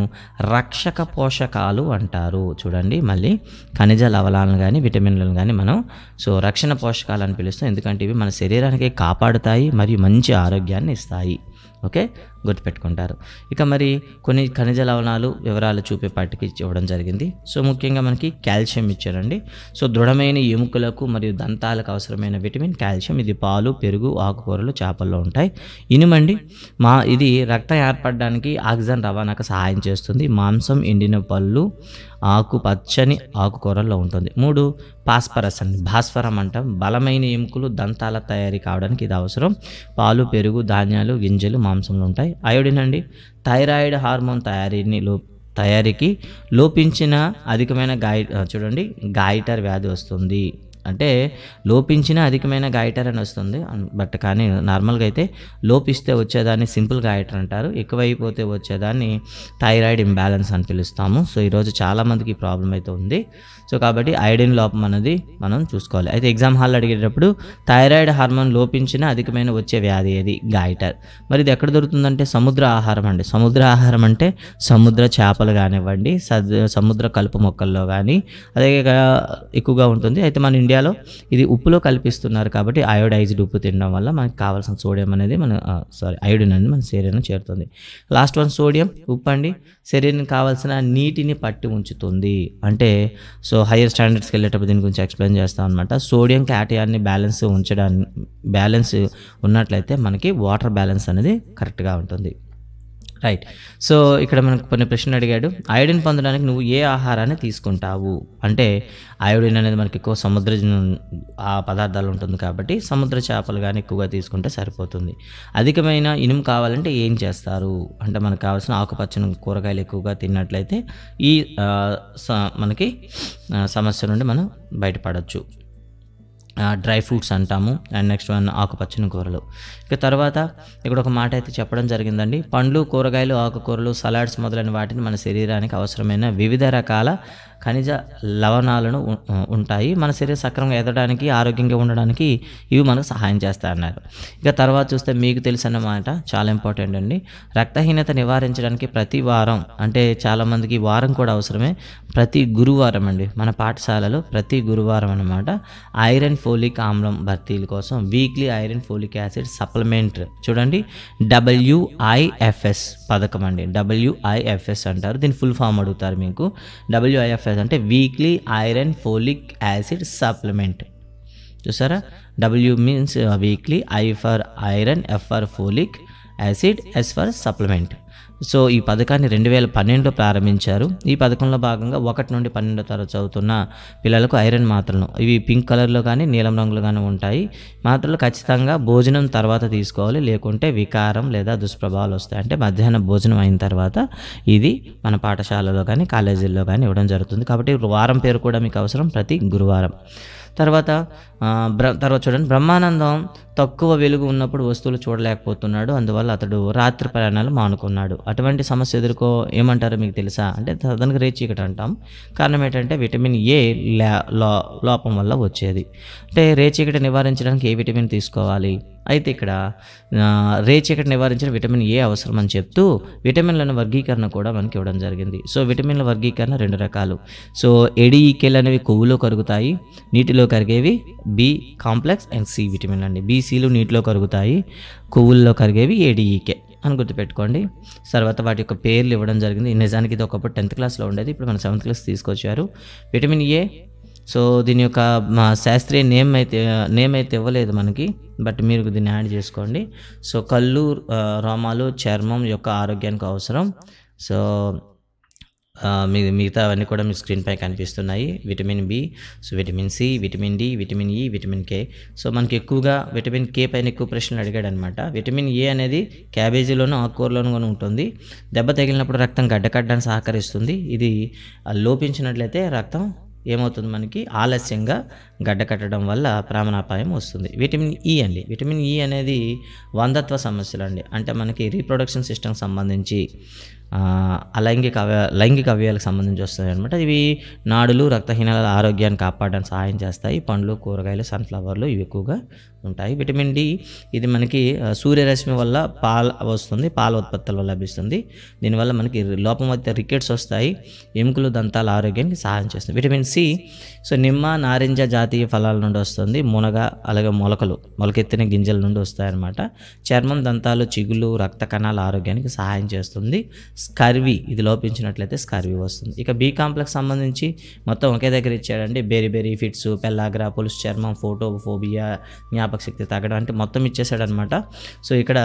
రక్షక పోషకాలు అంటారు. చూడండి, మళ్ళీ ఖనిజ లవణాలను కానీ విటమిన్లను కానీ మనం రక్షణ పోషకాలు అని పిలుస్తాం. ఎందుకంటే ఇవి మన శరీరానికి కాపాడుతాయి మరియు మంచి ఆరోగ్యాన్ని ఇస్తాయి. ఓకే, గుర్తుపెట్టుకుంటారు. ఇక మరి కొన్ని ఖనిజ లవణాలు వివరాలు చూపేపాటికి ఇవ్వడం జరిగింది. సో ముఖ్యంగా మనకి కాల్షియం ఇచ్చారండి. సో దృఢమైన ఎముకలకు మరియు దంతాలకు అవసరమైన విటమిన్ కాల్షియం, ఇది పాలు, పెరుగు, ఆకుకూరలు, చేపల్లో ఉంటాయి. ఇనుమండి, ఇది రక్తం ఏర్పడడానికి ఆక్సిజన్ రవాణాకు సహాయం చేస్తుంది. మాంసం, ఎండిన పళ్ళు, పచ్చని ఆకుకూరల్లో ఉంటుంది. 3 పాస్పరస్ అండి, భాస్వరం అంటాం. బలమైన ఎముకలు, దంతాల తయారీ కావడానికి ఇది అవసరం. పాలు, పెరుగు, ధాన్యాలు, గింజలు, మాంసంలో ఉంటాయి. అయోడిన్ అండి, థైరాయిడ్ హార్మోన్ తయారీకి లోపించిన అధికమైన చూడండి గాయిటర్ వ్యాధి వస్తుంది. అంటే లోపించిన అధికమైన గాయిటర్ అని వస్తుంది. బట్ కానీ నార్మల్గా అయితే లోపిస్తే వచ్చేదాన్ని సింపుల్ గాయిటర్ అంటారు, ఎక్కువైపోతే వచ్చేదాన్ని థైరాయిడ్ ఇంబ్యాలెన్స్ అని పిలుస్తాము. సో ఈరోజు చాలామందికి ఈ ప్రాబ్లం అయితే ఉంది. సో కాబట్టి అయోడిన్ లోపం అనేది మనం చూసుకోవాలి. అయితే ఎగ్జామ్ హాల్లో అడిగేటప్పుడు థైరాయిడ్ హార్మోన్ లోపించిన అధికమైన వచ్చే వ్యాధి ఏది? గాయిటర్. మరి ఇది ఎక్కడ దొరుకుతుందంటే సముద్ర ఆహారం అండి. సముద్ర ఆహారం అంటే సముద్ర చేపలు కానివ్వండి, సముద్ర కలుపు మొక్కల్లో కానీ అదే ఎక్కువగా ఉంటుంది. అయితే మన ఇండియాలో ఇది ఉప్పులో కల్పిస్తున్నారు కాబట్టి అయోడైజ్డ్ ఉప్పు తినడం వల్ల మనకి కావాల్సిన సోడియం అనేది అయోడిన్ అనేది మన శరీరం చేరుతుంది. లాస్ట్ వన్ సోడియం, ఉప్పు అండి, శరీరానికి కావాల్సిన నీటిని పట్టి ఉంచుతుంది. అంటే సో హైయర్ స్టాండర్డ్స్కి వెళ్ళేటప్పుడు దీని గురించి ఎక్స్ప్లెయిన్ చేస్తాం అనమాట. సోడియం క్యాటయాన్ని బ్యాలెన్స్ ఉన్నట్లయితే మనకి వాటర్ బ్యాలెన్స్ అనేది కరెక్ట్గా ఉంటుంది. రైట్. సో ఇక్కడ మనకు కొన్ని ప్రశ్నలు అడిగాడు. అయోడిన్ పొందడానికి నువ్వు ఏ ఆహారాన్ని తీసుకుంటావు అంటే అయోడిన్ అనేది మనకి ఎక్కువ సముద్ర పదార్థాలు ఉంటుంది కాబట్టి సముద్ర చేపలు కానీ ఎక్కువగా తీసుకుంటే సరిపోతుంది. అధికమైన ఇనుము కావాలంటే ఏం చేస్తారు అంటే మనకు కావాల్సిన ఆకుపచ్చని కూరగాయలు ఎక్కువగా తిన్నట్లయితే ఈ మనకి సమస్య నుండి మనం బయటపడవచ్చు. డ్రై ఫ్రూట్స్ అంటాము. అండ్ నెక్స్ట్ వన్ ఆకుపచ్చని కూరలు. ఇక తర్వాత ఇక్కడ ఒక మాట అయితే చెప్పడం జరిగిందండి. పండ్లు, కూరగాయలు, ఆకుకూరలు, సలాడ్స్ మొదలైన వాటిని మన శరీరానికి అవసరమైన వివిధ రకాల ఖనిజ లవణాలను ఉంటాయి. మన శరీరం సక్రమంగా ఎదగడానికి, ఆరోగ్యంగా ఉండడానికి ఇవి మనకు సహాయం చేస్తాయన్నారు. ఇక తర్వాత చూస్తే మీకు తెలిసినమాట చాలా ఇంపార్టెంట్ అండి. రక్తహీనత నివారించడానికి ప్రతి వారం అంటే చాలామందికి వారం కూడా అవసరమే. ప్రతి గురువారం అండి మన పాఠశాలలో ప్రతి గురువారం అన్నమాట ఐరన్ ఫోలిక్ ఆమ్లం భర్తీల కోసం weekly iron folic acid supplement చూడండి WIFS పథకం అండి. WIFS అంటారు. దీని ఫుల్ ఫామ్ అడుగుతారు మీకు. WIFS అంటే weekly iron folic acid supplement. చూసారా, W means weekly, I for iron, F for folic acid, S for supplement. So ఈ పథకాన్ని 2012లో ప్రారంభించారు. ఈ పథకంలో భాగంగా 1 నుండి 12వ తరగతి చదువుతున్న పిల్లలకు ఐరన్ మాత్రలు, ఇవి పింక్ కలర్లో కానీ నీలం రంగులో కానీ ఉంటాయి. మాత్రలు ఖచ్చితంగా భోజనం తర్వాత తీసుకోవాలి, లేకుంటే వికారం లేదా దుష్ప్రభావాలు వస్తాయి. అంటే మధ్యాహ్నం భోజనం అయిన తర్వాత ఇది మన పాఠశాలలో కానీ కాలేజీల్లో కానీ ఇవ్వడం జరుగుతుంది. కాబట్టి వారం పేరు కూడా మీకు అవసరం, ప్రతి గురువారం. తర్వాత చూడండి, బ్రహ్మానందం తక్కువ వెలుగు ఉన్నప్పుడు వస్తువులు చూడలేకపోతున్నాడు, అందువల్ల అతడు రాత్రి ప్రయాణాలు మానుకున్నాడు. అటువంటి సమస్య ఏమంటారో మీకు తెలుసా అంటే దానికి రేచీకటి అంటాం. కారణం ఏంటంటే విటమిన్ ఏ లోపం వల్ల వచ్చేది. అంటే రేచీకటి నివారించడానికి ఏ విటమిన్ తీసుకోవాలి? అయితే ఇక్కడ రేచీకటి నివారించిన విటమిన్ ఏ అవసరం అని చెప్తూ విటమిన్లను వర్గీకరణ కూడా మనకి ఇవ్వడం జరిగింది. సో విటమిన్ల వర్గీకరణ 2 రకాలు. సో ADEKలు అనేవి కొవ్వులో కరుగుతాయి, నీటిలో కరిగేవి B కాంప్లెక్స్ అండ్ C విటమిన్లు అండి. BCలు నీటిలో కరుగుతాయి, కొవ్వుల్లో కరిగేవి ADEK అని గుర్తుపెట్టుకోండి. తర్వాత వాటి యొక్క పేర్లు ఇవ్వడం జరిగింది. నిజానికి ఇది ఒకప్పుడు 10th క్లాస్లో ఉండేది, ఇప్పుడు మన 7th క్లాస్ తీసుకొచ్చారు. విటమిన్ ఏ, సో దీని యొక్క శాస్త్రీయ నేమ్ అయితే ఇవ్వలేదు మనకి, బట్ మీరు దీన్ని యాడ్ చేసుకోండి. సో కళ్ళు, రోమాలు, చర్మం యొక్క ఆరోగ్యానికి అవసరం. సో మిగతా అవన్నీ కూడా మీ స్క్రీన్ పై కనిపిస్తున్నాయి. Vitamin B, so vitamin C, vitamin D, vitamin E, vitamin K. So మనకి ఎక్కువగా విటమిన్ K పైన ఎక్కువ ప్రశ్నలు అడిగాడు అనమాట. విటమిన్ ఏ అనేది క్యాబేజీలోను, ఆకుకూరలోనూ కూడా ఉంటుంది. దెబ్బ తగిలినప్పుడు రక్తం గడ్డకట్టడానికి సహకరిస్తుంది. ఇది లోపించినట్లయితే రక్తం ఏమవుతుంది మనకి ఆలస్యంగా గడ్డకట్టడం వల్ల ప్రాణాపాయం వస్తుంది. విటమిన్ E అండి. విటమిన్ E అనేది వంధత్వ సమస్యలు అండి. అంటే మనకి రీప్రొడక్షన్ సిస్టమ్ సంబంధించి లైంగిక అవయవాలకు సంబంధించి వస్తాయి అనమాట. ఇవి నాడులు, రక్తహీనత ఆరోగ్యాన్ని కాపాడడానికి సహాయం చేస్తాయి. పండ్లు, కూరగాయలు, సన్ఫ్లవర్లు ఇవి ఎక్కువగా ఉంటాయి. విటమిన్ డి ఇది మనకి సూర్యరశ్మి వల్ల పాల ఉత్పత్తుల వల్ల లభిస్తుంది. దీనివల్ల మనకి లోపం అయితే రికెట్స్ వస్తాయి. ఎముకలు, దంతాల ఆరోగ్యానికి సహాయం చేస్తుంది. విటమిన్ సి నిమ్మ, నారింజ జాతీయ ఫలాల నుండి వస్తుంది. మునగ, అలాగే మొలకెత్తిన గింజల నుండి వస్తాయన్నమాట. చర్మం, దంతాలు, చిగుళ్ళు, రక్త కణాల ఆరోగ్యానికి సహాయం చేస్తుంది. స్కర్వీ ఇది లోపించినట్లయితే స్కర్వీ వస్తుంది. ఇక బి కాంప్లెక్స్ సంబంధించి మొత్తం ఒకే దగ్గర ఇచ్చాడండి. బెరీ ఫిట్స్, పెల్లాగ్రా, పులుసు చర్మం, ఫోటోఫోబియా, జ్ఞాపక శక్తి తగ్గడం అంటే మొత్తం ఇచ్చేసాడు అనమాట. సో ఇక్కడ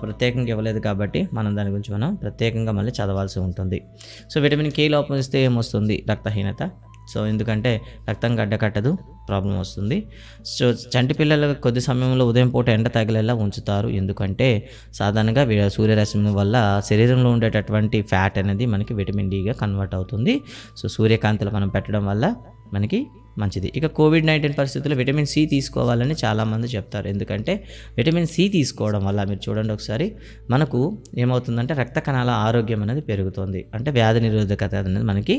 ప్రత్యేకంగా ఇవ్వలేదు కాబట్టి మనం దాని గురించి ప్రత్యేకంగా మళ్ళీ చదవాల్సి ఉంటుంది. సో విటమిన్ కే లోపం ఇస్తే ఏమొస్తుంది? రక్తహీనత. సో ఎందుకంటే రక్తం గడ్డకట్టదు, ప్రాబ్లం వస్తుంది. సో చంటి పిల్లలకు కొద్ది సమయంలో ఉదయం పూట ఎండ తగిలేలా ఉంచుతారు. ఎందుకంటే సాధారణంగా సూర్యరశ్మి వల్ల శరీరంలో ఉండేటటువంటి ఫ్యాట్ అనేది మనకి విటమిన్ డిగా కన్వర్ట్ అవుతుంది. సో సూర్యకాంతిలో మనం పెట్టడం వల్ల మనకి మంచిది. ఇక కోవిడ్-19 పరిస్థితుల్లో విటమిన్ సి తీసుకోవాలని చాలామంది చెప్తారు. ఎందుకంటే విటమిన్ సి తీసుకోవడం వల్ల మీరు చూడండి ఒకసారి మనకు ఏమవుతుందంటే రక్త కణాల ఆరోగ్యం అనేది పెరుగుతుంది. అంటే వ్యాధి నిరోధకత అనేది మనకి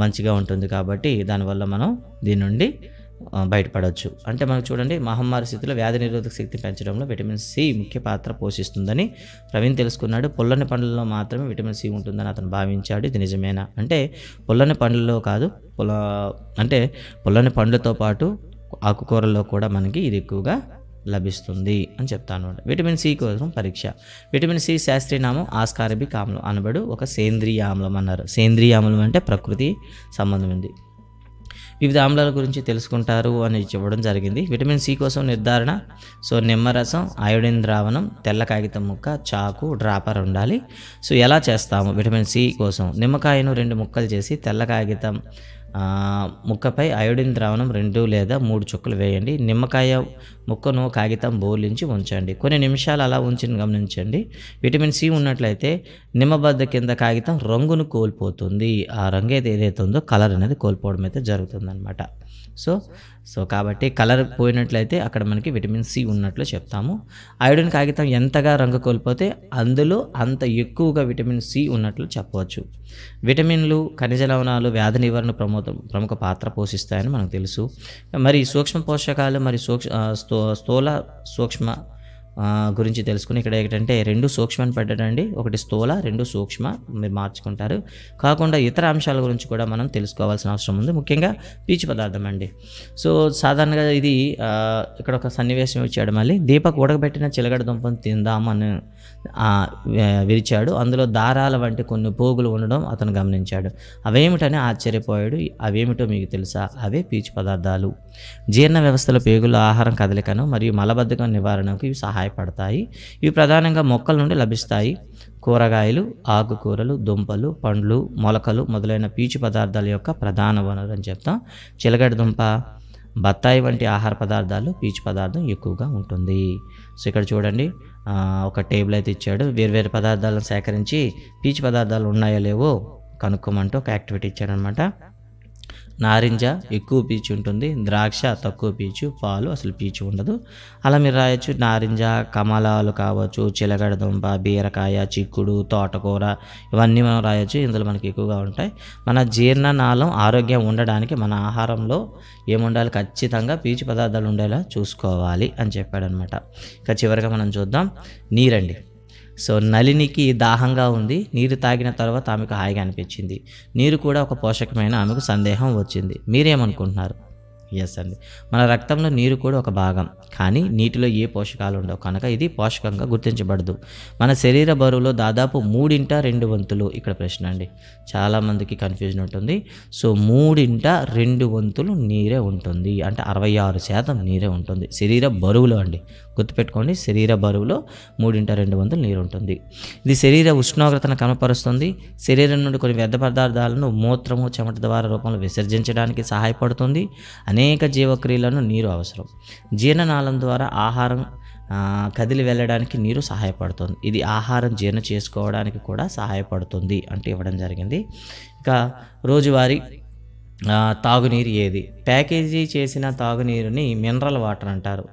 మంచిగా ఉంటుంది. కాబట్టి దానివల్ల మనం దీని నుండి బయటపడవచ్చు. అంటే మనకు చూడండి మహమ్మారి స్థితిలో వ్యాధి నిరోధక శక్తి పెంచడంలో విటమిన్ సి ముఖ్య పాత్ర పోషిస్తుందని ప్రవీణ్ తెలుసుకున్నాడు. పుల్లని పండ్లలో మాత్రమే విటమిన్ సి ఉంటుందని అతను భావించాడు. ఇది నిజమేనా అంటే పుల్లని పండ్లలో కాదు, పుల్లని పండ్లతో పాటు ఆకుకూరల్లో కూడా మనకి ఇది ఎక్కువగా లభిస్తుంది అని చెప్తాను. విటమిన్ సి కోసం పరీక్ష. విటమిన్ సి శాస్త్రీయ నామం ఆస్కార్బిక్ ఆమ్లం అనబడు ఒక సేంద్రియ ఆమ్లం అన్నారు. సేంద్రియ ఆమ్లం అంటే ప్రకృతి సంబంధం ఉంది. వివిధ ఆమ్లాల గురించి తెలుసుకుంటారు అని చెప్పడం జరిగింది. విటమిన్ సి కోసం నిర్ధారణ. సో నిమ్మరసం, అయోడిన్ ద్రావణం, తెల్ల కాగితం ముక్క, చాకు, డ్రాపర్ ఉండాలి. సో ఎలా చేస్తాము విటమిన్ సి కోసం? నిమ్మకాయను 2 ముక్కలు చేసి తెల్ల కాగితం ముక్కపై అయోడిన్ ద్రావణం 2 లేదా 3 చుక్కలు వేయండి. నిమ్మకాయ ముక్కను కాగితం బోర్లించి ఉంచండి. కొన్ని నిమిషాలు అలా ఉంచి గమనించండి. విటమిన్ సి ఉన్నట్లయితే నిమ్మబద్ద కింద కాగితం రంగును కోల్పోతుంది. ఆ రంగు ఏదైతే ఉందో కలర్ అనేది కోల్పోవడం అయితే జరుగుతుందన్నమాట. సో కాబట్టి కలర్ పోయినట్లయితే అక్కడ మనకి విటమిన్ సి ఉన్నట్లు చెప్తాము. అయోడిన్ కాగితం ఎంతగా రంగు కోల్పోతే అందులో అంత ఎక్కువగా విటమిన్ సి ఉన్నట్లు చెప్పవచ్చు. విటమిన్లు, ఖనిజ లవణాలు వ్యాధి నివారణ ప్రముఖ పాత్ర పోషిస్తాయని మనకు తెలుసు. మరి సూక్ష్మ పోషకాలు మరి స్థూల సూక్ష్మ గురించి తెలుసుకుని ఇక్కడ ఏంటంటే 2 సూక్ష్మ అని పెట్టడండి. ఒకటి స్థూల, 2 సూక్ష్మ మీరు మార్చుకుంటారు. కాకుండా ఇతర అంశాల గురించి కూడా మనం తెలుసుకోవాల్సిన అవసరం ఉంది. ముఖ్యంగా పీచు పదార్థం అండి. సో సాధారణంగా ఇది ఇక్కడ ఒక సన్నివేశం ఇచ్చాడు. మళ్ళీ దీపక్ ఉడకబెట్టిన చిలగడ దుంపను తిందామని విరిచాడు. అందులో దారాల వంటి కొన్ని పోగులు ఉండడం అతను గమనించాడు. అవేమిటని ఆశ్చర్యపోయాడు. అవేమిటో మీకు తెలుసా? అవే పీచు పదార్థాలు. జీర్ణ వ్యవస్థలో పేగుల ఆహారం కదలికను మరియు మలబద్ధకం నివారణకు ఇవి సహాయపడతాయి. ఇవి ప్రధానంగా మొక్కల నుండి లభిస్తాయి. కూరగాయలు, ఆకుకూరలు, దుంపలు, పండ్లు, మొలకలు మొదలైన పీచు పదార్థాల యొక్క ప్రధాన వనరు అని చెప్తాం. చిలగడ దుంప, బత్తాయి వంటి ఆహార పదార్థాలు పీచు పదార్థం ఎక్కువగా ఉంటుంది. సో ఇక్కడ చూడండి ఒక టేబుల్ అయితే ఇచ్చాడు. వేర్వేరు పదార్థాలను సేకరించి పీచు పదార్థాలు ఉన్నాయో లేవో కనుక్కోమంటూ ఒక యాక్టివిటీ ఇచ్చాడనమాట. నారింజ ఎక్కువ పీచు ఉంటుంది, ద్రాక్ష తక్కువ పీచు, పాలు అసలు పీచు ఉండదు. అలా మీరు రాయొచ్చు. నారింజ, కమలాలు కావచ్చు, చిలగడ దుంప, బీరకాయ, చిక్కుడు, తోటకూర ఇవన్నీ మనం రాయొచ్చు. ఇందులో మనకి ఎక్కువగా ఉంటాయి. మన జీర్ణనాళం ఆరోగ్యం ఉండడానికి మన ఆహారంలో ఏముండాలి? ఖచ్చితంగా పీచు పదార్థాలు ఉండేలా చూసుకోవాలి అని చెప్పాడనమాట. ఇక చివరిగా మనం చూద్దాం నీరండి. సో నళినికి దాహంగా ఉంది. నీరు తాగిన తర్వాత ఆమెకు హాయిగా అనిపించింది. నీరు కూడా ఒక పోషకమైన ఆమెకు సందేహం వచ్చింది. మీరేమనుకుంటున్నారు? ఎస్ అండి, మన రక్తంలో నీరు కూడా ఒక భాగం. కానీ నీటిలో ఏ పోషకాలు ఉండవు కనుక ఇది పోషకంగా గుర్తించబడదు. మన శరీర బరువులో దాదాపు 3/2 వంతులు. ఇక్కడ ప్రశ్న అండి, చాలామందికి కన్ఫ్యూజన్ ఉంటుంది. సో 3/2 వంతులు నీరే ఉంటుంది. అంటే 66% నీరే ఉంటుంది శరీర బరువులో అండి. గుర్తుపెట్టుకోండి, శరీర బరువులో 3/2 వంతులు నీరు ఉంటుంది. ఇది శరీర ఉష్ణోగ్రతను కనపరుస్తుంది. శరీరం నుండి కొన్ని వ్యర్థ పదార్థాలను మూత్రము, చెమట ద్వారా రూపంలో విసర్జించడానికి సహాయపడుతుంది. అనేక జీవక్రియలను నీరు అవసరం. జీర్ణనాళం ద్వారా ఆహారం కదిలి వెళ్ళడానికి నీరు సహాయపడుతుంది. ఇది ఆహారం జీర్ణ చేసుకోవడానికి కూడా సహాయపడుతుంది అంటే ఇవ్వడం జరిగింది. ఇక రోజువారీ తాగునీరు ఏది? ప్యాకేజీ చేసిన తాగునీరుని మినరల్ వాటర్ అంటారు.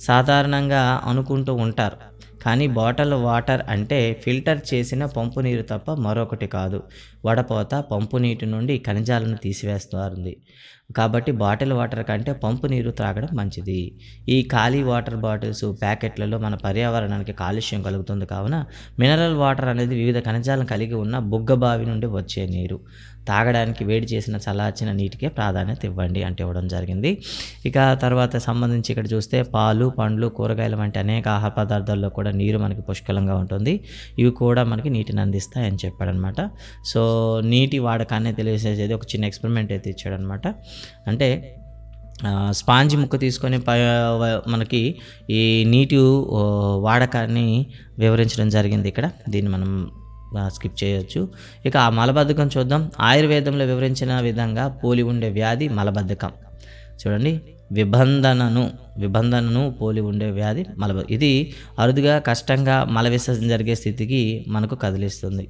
సాధారణంగా అనుకుంటూ ఉంటారు కానీ బాటిల్ వాటర్ అంటే ఫిల్టర్ చేసిన పంపు నీరు తప్ప మరొకటి కాదు. వడపోత పంపు నీటి నుండి ఖనిజాలను తీసివేస్తుంది. కాబట్టి బాటిల్ వాటర్ కంటే పంపు నీరు త్రాగడం మంచిది. ఈ ఖాళీ వాటర్ బాటిల్స్, ప్యాకెట్లలో మన పర్యావరణానికి కాలుష్యం కలుగుతుంది. కావున మినరల్ వాటర్ అనేది వివిధ ఖనిజాలను కలిగి ఉన్న బుగ్గబావి నుండి వచ్చే నీరు. తాగడానికి వేడి చేసిన చల్లార్చిన నీటికే ప్రాధాన్యత ఇవ్వండి అంటే ఇవ్వడం జరిగింది. ఇక తర్వాత సంబంధించి ఇక్కడ చూస్తే పాలు, పండ్లు, కూరగాయలు వంటి అనేక ఆహార పదార్థాల్లో కూడా నీరు మనకి పుష్కలంగా ఉంటుంది. ఇవి కూడా మనకి నీటిని అందిస్తాయి అని చెప్పాడనమాట. సో నీటి వాడకాన్ని తెలియజేసేది ఒక చిన్న ఎక్స్పెరిమెంట్ అయితే ఇచ్చాడనమాట. అంటే స్పాంజ్ ముక్క తీసుకొని మనకి ఈ నీటి వాడకాన్ని వివరించడం జరిగింది. ఇక్కడ దీన్ని మనం స్కిప్ చేయొచ్చు. ఇక ఆ మలబద్ధకం చూద్దాం. ఆయుర్వేదంలో వివరించిన విధంగా పోలి ఉండే వ్యాధి మలబద్ధకం. చూడండి, విబంధనను పోలి ఉండే వ్యాధి ఇది అరుదుగా కష్టంగా మల విసర్జన జరిగే స్థితికి మనకు కలిగిస్తుంది.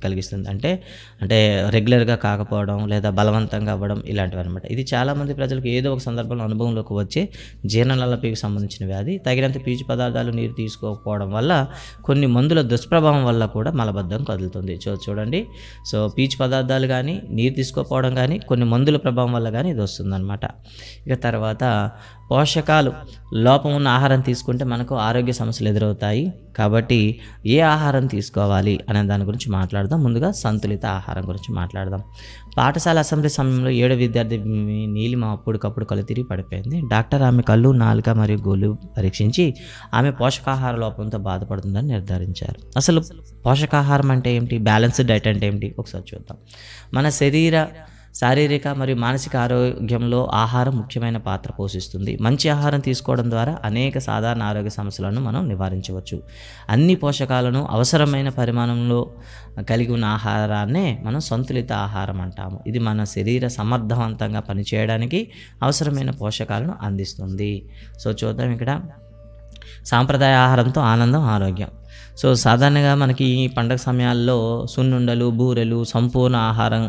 అంటే రెగ్యులర్గా కాకపోవడం లేదా బలవంతంగా అవ్వడం ఇలాంటివి అనమాట. ఇది చాలామంది ప్రజలకు ఏదో ఒక సందర్భంలో అనుభవంలోకి వచ్చే జీర్ణనలపికి సంబంధించిన వ్యాధి. తగినంత పీచు పదార్థాలు, నీరు తీసుకోకపోవడం వల్ల, కొన్ని మందుల దుష్ప్రభావం వల్ల కూడా మలబద్ధకం కదులుతుంది. చూడండి, సో పీచు పదార్థాలు కానీ, నీరు తీసుకోకపోవడం కానీ, కొన్ని మందుల ప్రభావం వల్ల కానీ ఇది వస్తుందన్నమాట. ఇక తర్వాత పోషకాలు లోపం ఉన్న ఆహారం తీసుకుంటే మనకు ఆరోగ్య సమస్యలు ఎదురవుతాయి. కాబట్టి ఏ ఆహారం తీసుకోవాలి అనే దాని గురించి మాట్లాడదాం. ముందుగా సంతులిత ఆహారం గురించి మాట్లాడదాం. పాఠశాల అసెంబ్లీ సమయంలో 7వ విద్యార్థి నీలిమ అప్పటికప్పుడు కళ్ళు తిరిగి పడిపోయింది. డాక్టర్ ఆమె కళ్ళు, నాలుక మరియు గోళ్ళు పరీక్షించి ఆమె పోషకాహార లోపంతో బాధపడుతుందని నిర్ధారించారు. అసలు పోషకాహారం అంటే ఏమిటి, బ్యాలెన్స్డ్ డైట్ అంటే ఏమిటి ఒకసారి చూద్దాం. మన శారీరక మరియు మానసిక ఆరోగ్యంలో ఆహారం ముఖ్యమైన పాత్ర పోషిస్తుంది. మంచి ఆహారం తీసుకోవడం ద్వారా అనేక సాధారణ ఆరోగ్య సమస్యలను మనం నివారించవచ్చు. అన్ని పోషకాలను అవసరమైన పరిమాణంలో కలిగి ఉన్న ఆహారాన్నే మనం సంతులిత ఆహారం అంటాము. ఇది మన శరీర సమర్థవంతంగా పనిచేయడానికి అవసరమైన పోషకాలను అందిస్తుంది. సో చూద్దాం, ఇక్కడ సాంప్రదాయ ఆహారంతో ఆనందం, ఆరోగ్యం. సో సాధారణంగా మనకి ఈ పండగ సమయాల్లో సున్నుండలు, బూరెలు సంపూర్ణ ఆహారం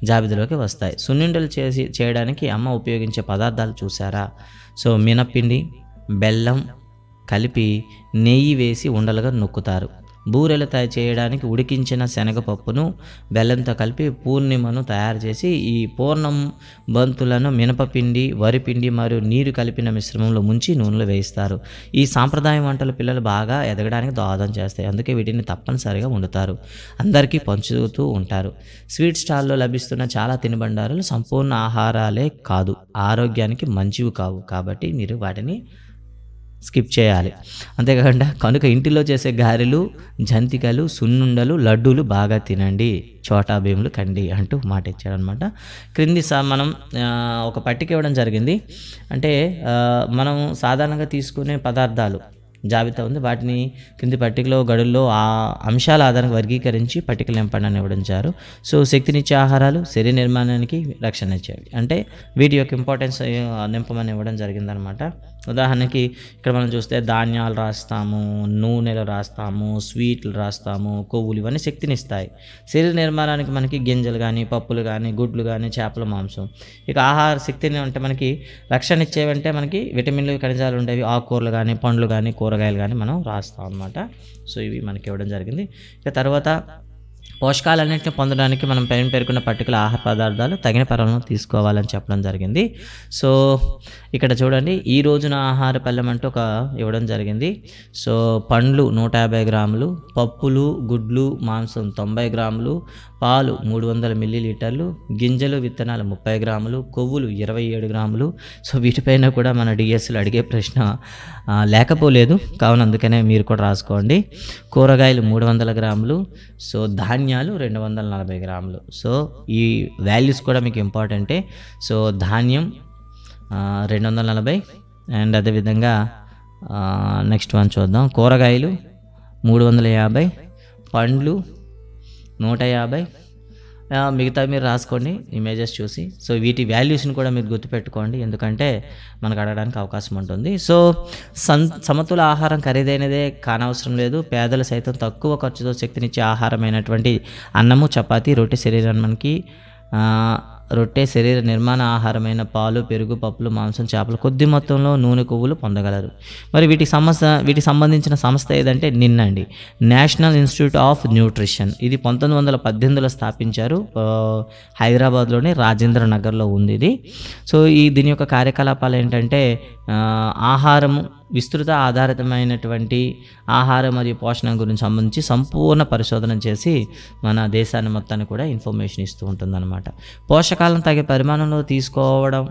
జాబితాలోకి వస్తాయి. సున్నుండలు చేయడానికి అమ్మ ఉపయోగించే పదార్థాలు చూసారా? సో మినప్పిండి, బెల్లం కలిపి నెయ్యి వేసి ఉండలుగా నొక్కుతారు. బూరెలు చేయడానికి ఉడికించిన శనగపప్పును బెల్లంతో కలిపి పూర్ణిమను తయారు చేసి ఈ పూర్ణం బంతులను మినపపిండి, వరిపిండి మరియు నీరు కలిపిన మిశ్రమంలో ముంచి నూనెలో వేయిస్తారు. ఈ సాంప్రదాయ వంటలు పిల్లలు బాగా ఎదగడానికి దోహదం చేస్తాయి. అందుకే వీటిని తప్పనిసరిగా వండుతారు, అందరికీ పంచుతూ ఉంటారు. స్వీట్ స్టాల్లో లభిస్తున్న చాలా తినుబండారాలు సంపూర్ణ ఆహారాలే కాదు, ఆరోగ్యానికి మంచివి కావు. కాబట్టి మీరు వాటిని స్కిప్ చేయాలి. అంతేకాకుండా కనుక ఇంటిలో చేసే గారెలు, జంతికలు, సున్నుండలు, లడ్డూలు బాగా తినండి, చోటా భీములు కండి అంటూ మాట ఇచ్చారనమాట. క్రింది మనం ఒక పట్టిక ఇవ్వడం జరిగింది. అంటే మనం సాధారణంగా తీసుకునే పదార్థాలు జాబితా ఉంది. వాటిని కింది పట్టికలో గడుల్లో ఆ అంశాల ఆధారంగా వర్గీకరించి పట్టికలు నింపండి అని ఇవ్వడించారు. సో శక్తినిచ్చే ఆహారాలు శరీర నిర్మాణానికి రక్షణ ఇచ్చేవి, అంటే వీటి యొక్క ఇంపార్టెన్స్ నింపమని ఇవ్వడం జరిగిందనమాట. ఉదాహరణకి ఇక్కడ మనం చూస్తే ధాన్యాలు రాస్తాము, నూనెలు రాస్తాము, స్వీట్లు రాస్తాము, కొవ్వులు, ఇవన్నీ శక్తినిస్తాయి. శరీర నిర్మాణానికి మనకి గింజలు కానీ, పప్పులు కానీ, గుడ్లు కానీ, చేపల మాంసం. ఇక ఆహార శక్తిని అంటే మనకి రక్షణ ఇచ్చేవంటే మనకి విటమిన్లు, ఖనిజాలు ఉండేవి, ఆకుకూరలు కానీ, పండ్లు కానీ, కూరగాయలు కానీ మనం రాస్తాం అన్నమాట. సో ఇవి మనకి ఇవ్వడం జరిగింది. ఇక తర్వాత పోషకాలన్నింటినీ పొందడానికి మనం పైన పేర్కొన్న పర్టికుల ఆహార పదార్థాలు తగిన పరిమాణంలో తీసుకోవాలని చెప్పడం జరిగింది. సో ఇక్కడ చూడండి, ఈ రోజున ఆహార పళ్ళెం అంటూ ఒక ఇవ్వడం జరిగింది. సో పండ్లు 150 గ్రాములు, పప్పులు, గుడ్లు, మాంసం 90 గ్రాములు, పాలు 300 మిల్లీలీటర్లు, గింజలు, విత్తనాలు 30 గ్రాములు, కొవ్వులు 27 గ్రాములు. సో వీటిపైన కూడా మన డిఎస్లు అడిగే ప్రశ్న లేకపోలేదు, కావున అందుకనే మీరు కూడా రాసుకోండి. కూరగాయలు 300 గ్రాములు, సో ధాన్యాలు 240 గ్రాములు. సో ఈ వాల్యూస్ కూడా మీకు ఇంపార్టెంటే. సో ధాన్యం 240 అండ్ అదేవిధంగా నెక్స్ట్ వన్ చూద్దాం, కూరగాయలు 350, పండ్లు 150, మిగతా మీరు రాసుకోండి ఇమేజెస్ చూసి. సో వీటి వాల్యూస్ని కూడా మీరు గుర్తుపెట్టుకోండి, ఎందుకంటే మనకు అడగడానికి అవకాశం ఉంటుంది. సో సమతుల ఆహారం ఖరీదైనదే కానవసరం లేదు. పేదలు సైతం తక్కువ ఖర్చుతో శక్తినిచ్చే ఆహారమైనటువంటి అన్నము, చపాతీ, రొట్టె శరీరానికి రొట్టె శరీర నిర్మాణ ఆహారమైన పాలు, పెరుగు, పప్పులు, మాంసం, చేపలు, కొద్ది మొత్తంలో నూనె, కొవ్వులు పొందగలరు. మరి వీటికి సంబంధించిన సంస్థ ఏదంటే నిన్నండి, నేషనల్ ఇన్స్టిట్యూట్ ఆఫ్ న్యూట్రిషన్. ఇది 1918లో స్థాపించారు. హైదరాబాద్లోని రాజేంద్ర నగర్లో ఉంది ఇది. సో దీని యొక్క కార్యకలాపాలు ఏంటంటే ఆహారము, విస్తృత ఆధారితమైనటువంటి ఆహారం మరియు పోషణ గురించి సంబంధించి సంపూర్ణ పరిశోధన చేసి మన దేశాన్ని మొత్తాన్ని కూడా ఇన్ఫర్మేషన్ ఇస్తూ ఉంటుందన్నమాట. పోషకాలను తగే పరిమాణంలో తీసుకోవడం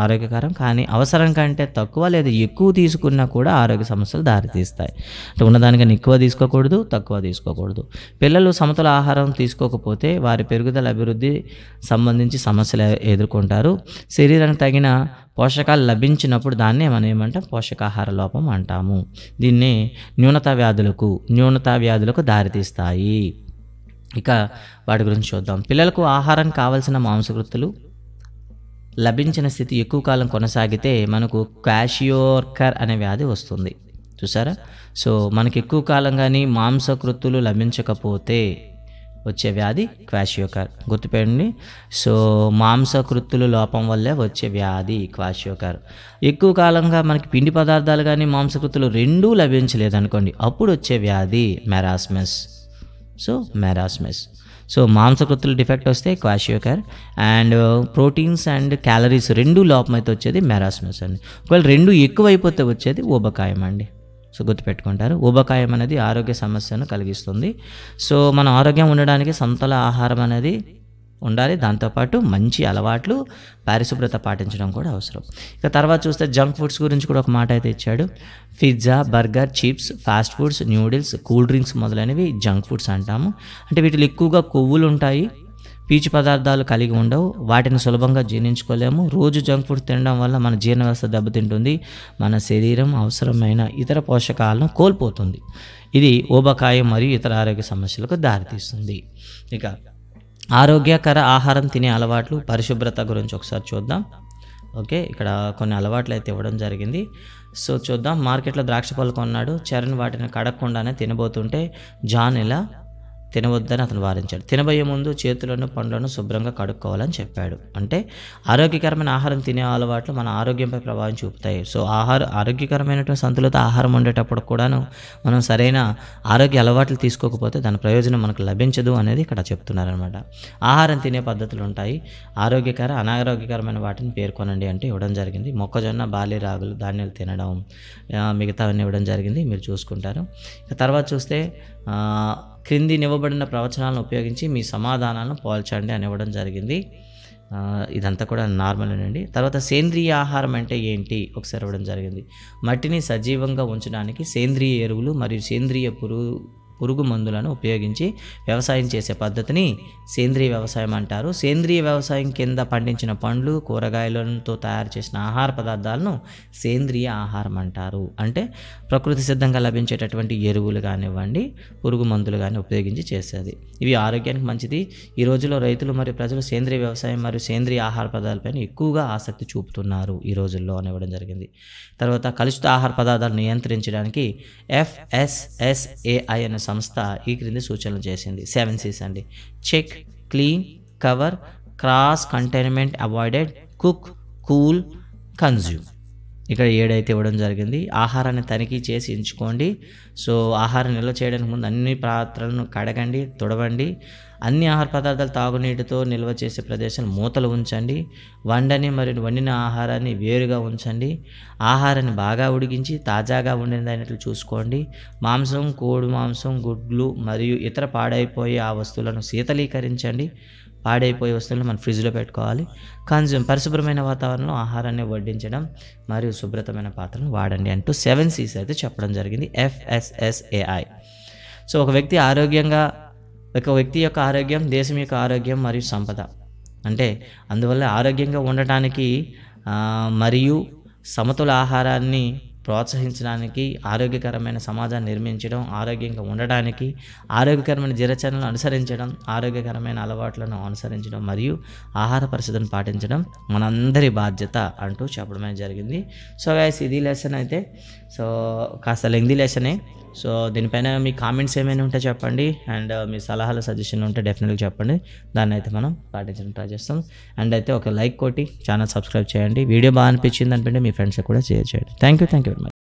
ఆరోగ్యకరం, కానీ అవసరం కంటే తక్కువ లేదా ఎక్కువ తీసుకున్నా కూడా ఆరోగ్య సమస్యలు దారితీస్తాయి. అంటే ఉన్నదానికన్నా ఎక్కువ తీసుకోకూడదు, తక్కువ తీసుకోకూడదు. పిల్లలు సమతుల ఆహారం తీసుకోకపోతే వారి పెరుగుదల, అభివృద్ధి సంబంధించి సమస్యలు ఎదుర్కొంటారు. శరీరానికి తగిన పోషకాలు లభించినప్పుడు దాన్నే మనం ఏమంటాం, పోషకాహార లోపం అంటాము. దీన్ని న్యూనతా వ్యాధులకు దారితీస్తాయి. ఇక వాటి గురించి చూద్దాం. పిల్లలకు ఆహారానికి కావలసిన మాంసకృత్తులు లభించిన స్థితి ఎక్కువ కాలం కొనసాగితే మనకు క్వాషియోకర్ అనే వ్యాధి వస్తుంది. చూసారా? సో మనకి ఎక్కువ కాలం కానీ మాంసకృత్తులు లభించకపోతే వచ్చే వ్యాధి క్వాషియోకర్. గుర్తుపెట్టండి. సో మాంసకృత్తులు లోపం వల్లే వచ్చే వ్యాధి క్వాషియోకర్. ఎక్కువ కాలంగా మనకి పిండి పదార్థాలు కానీ మాంసకృత్తులు రెండూ లభించలేదనుకోండి, అప్పుడు వచ్చే వ్యాధి మెరాస్మస్. సో మాంసకృత్తులు డిఫెక్ట్ వస్తే క్వాషియోకర్, అండ్ ప్రోటీన్స్ అండ్ క్యాలరీస్ రెండు లోపమైతే వచ్చేది మెరాస్మస్ అండి. ఒకవేళ రెండు ఎక్కువైపోతే వచ్చేది ఊబకాయం అండి. సో గుర్తుపెట్టుకుంటారు. ఊబకాయం అనేది ఆరోగ్య సమస్యను కలిగిస్తుంది. సో మన ఆరోగ్యం ఉండడానికి సమతుల ఆహారం అనేది ఉండాలి. దాంతోపాటు మంచి అలవాట్లు, పరిశుభ్రత పాటించడం కూడా అవసరం. ఇక తర్వాత చూస్తే జంక్ ఫుడ్స్ గురించి కూడా ఒక మాట అయితే ఇచ్చాడు. Pizza, burger, chips, fast foods, noodles, cool drinks మొదలైనవి జంక్ ఫుడ్స్ అంటాము. అంటే వీటిలో ఎక్కువగా కొవ్వులు ఉంటాయి, పీచు పదార్థాలు కలిగి ఉండవు, వాటిని సులభంగా జీర్ణించుకోలేము. రోజు జంక్ ఫుడ్ తినడం వల్ల మన జీర్ణ వ్యవస్థ దెబ్బతింటుంది, మన శరీరం అవసరమైన ఇతర పోషకాలను కోల్పోతుంది. ఇది ఊబకాయం మరియు ఇతర ఆరోగ్య సమస్యలకు దారితీస్తుంది. ఇక ఆరోగ్యకర ఆహారం తినే అలవాట్లు, పరిశుభ్రత గురించి ఒకసారి చూద్దాం. ఓకే, ఇక్కడ కొన్ని అలవాట్లు అయితే ఇవ్వడం జరిగింది. సో చూద్దాం. మార్కెట్లో ద్రాక్ష పళ్ళు కొన్నాడు. చరణ్ వాటిని కడగకుండానే తినబోతుంటే జాన్ ఇలా తినవద్దని అతను వారించాడు. తినబోయే ముందు చేతులను, పండ్లను శుభ్రంగా కడుక్కోవాలని చెప్పాడు. అంటే ఆరోగ్యకరమైన ఆహారం తినే అలవాట్లు మన ఆరోగ్యంపై ప్రభావం చూపుతాయి. సో ఆరోగ్యకరమైనటువంటి సంతులిత ఆహారం ఉండేటప్పుడు కూడాను మనం సరైన ఆరోగ్య అలవాట్లు తీసుకోకపోతే దాని ప్రయోజనం మనకు లభించదు అనేది ఇక్కడ చెప్తున్నారనమాట. ఆహారం తినే పద్ధతులు ఉంటాయి. అనారోగ్యకరమైన వాటిని పేర్కొనండి అంటే ఇవ్వడం జరిగింది. మొక్కజొన్న, బార్లీ, రాగులు, ధాన్యాలు తినడం, మిగతావన్నీ ఇవ్వడం జరిగింది, మీరు చూసుకుంటారు. తర్వాత చూస్తే క్రింది ఇవ్వబడిన ప్రవచనాలను ఉపయోగించి మీ సమాధానాలను పోల్చండి అని ఇవ్వడం జరిగింది. ఇదంతా కూడా నార్మలేనండి. తర్వాత సేంద్రియ ఆహారం అంటే ఏంటి ఒకసారి ఇవ్వడం జరిగింది. మట్టిని సజీవంగా ఉంచడానికి సేంద్రియ ఎరువులు మరియు సేంద్రియ పురుగు మందులను ఉపయోగించి వ్యవసాయం చేసే పద్ధతిని సేంద్రియ వ్యవసాయం అంటారు. సేంద్రియ వ్యవసాయం కింద పండించిన పండ్లు, కూరగాయలతో తయారు చేసిన ఆహార పదార్థాలను సేంద్రియ ఆహారం అంటారు. అంటే ప్రకృతి సిద్ధంగా లభించేటటువంటి ఎరువులు కానివ్వండి, పురుగు మందులు కానీ ఉపయోగించి చేసేది. ఇవి ఆరోగ్యానికి మంచిది. ఈ రోజుల్లో రైతులు మరియు ప్రజలు సేంద్రియ వ్యవసాయం మరియు సేంద్రియ ఆహార పదార్థాలపైన ఎక్కువగా ఆసక్తి చూపుతున్నారు ఈ రోజుల్లో అని ఇవ్వడం జరిగింది. తర్వాత కలుషిత ఆహార పదార్థాలను నియంత్రించడానికి FSSAI అనే సంస్థ ఈ క్రింది సూచనలు చేసింది. 7 C's అండి. Check, clean, cover, cross containment avoided, cook, cool, consume. ఇక్కడ 7 అయితే ఇవ్వడం జరిగింది. ఆహారాన్ని తనిఖీ చేసి ఎంచుకోండి. సో ఆహారం నిల్వ చేయడానికి ముందు అన్ని పాత్రలను కడగండి, తుడవండి. అన్ని ఆహార పదార్థాలు తాగునీటితో నిల్వ చేసే ప్రదేశాలు మూతలు ఉంచండి. వండని మరియు వండిన ఆహారాన్ని వేరుగా ఉంచండి. ఆహారాన్ని బాగా ఉడికించి తాజాగా ఉండినట్లు చూసుకోండి. మాంసం, కోడి మాంసం, గుడ్లు మరియు ఇతర పాడైపోయే ఆ వస్తువులను శీతలీకరించండి. పాడైపోయే వస్తువులను మనం ఫ్రిడ్జ్లో పెట్టుకోవాలి. కన్జ్యూమ్, పరిశుభ్రమైన వాతావరణంలో ఆహారాన్ని వడ్డించడం మరియు శుభ్రతమైన పాత్రలను వాడండి అంటూ 7 C's అయితే చెప్పడం జరిగింది FSSAI. సో ఒక వ్యక్తి యొక్క ఆరోగ్యం దేశం యొక్క ఆరోగ్యం మరియు సంపద. అంటే అందువల్ల ఆరోగ్యంగా ఉండటానికి మరియు సమతుల ఆహారాన్ని ప్రోత్సహించడానికి, ఆరోగ్యకరమైన సమాజాన్ని నిర్మించడం, ఆరోగ్యంగా ఉండడానికి, ఆరోగ్యకరమైన దినచర్యలను అనుసరించడం, ఆరోగ్యకరమైన అలవాట్లను అనుసరించడం మరియు ఆహార పరిస్థితులను పాటించడం మనందరి బాధ్యత అంటూ చెప్పడమే జరిగింది. సో గైస్, ఇది లెసన్ అయితే. సో కాస్త లెంగ్తీ లెసనే. సో దీనిపైన మీ కామెంట్స్ ఏమైనా ఉంటే చెప్పండి, అండ్ మీ సలహాలు సజెషన్లు ఉంటే డెఫినెట్గా చెప్పండి. దాన్ని అయితే మనం పాటించడం ట్రై చేస్తాం. అండ్ అయితే ఒక లైక్ కొట్టి ఛానల్ సబ్స్క్రైబ్ చేయండి. వీడియో బాగా అనిపించింది అనుకుంటే మీ ఫ్రెండ్స్కి కూడా షేర్ చేయండి. Thank you very much.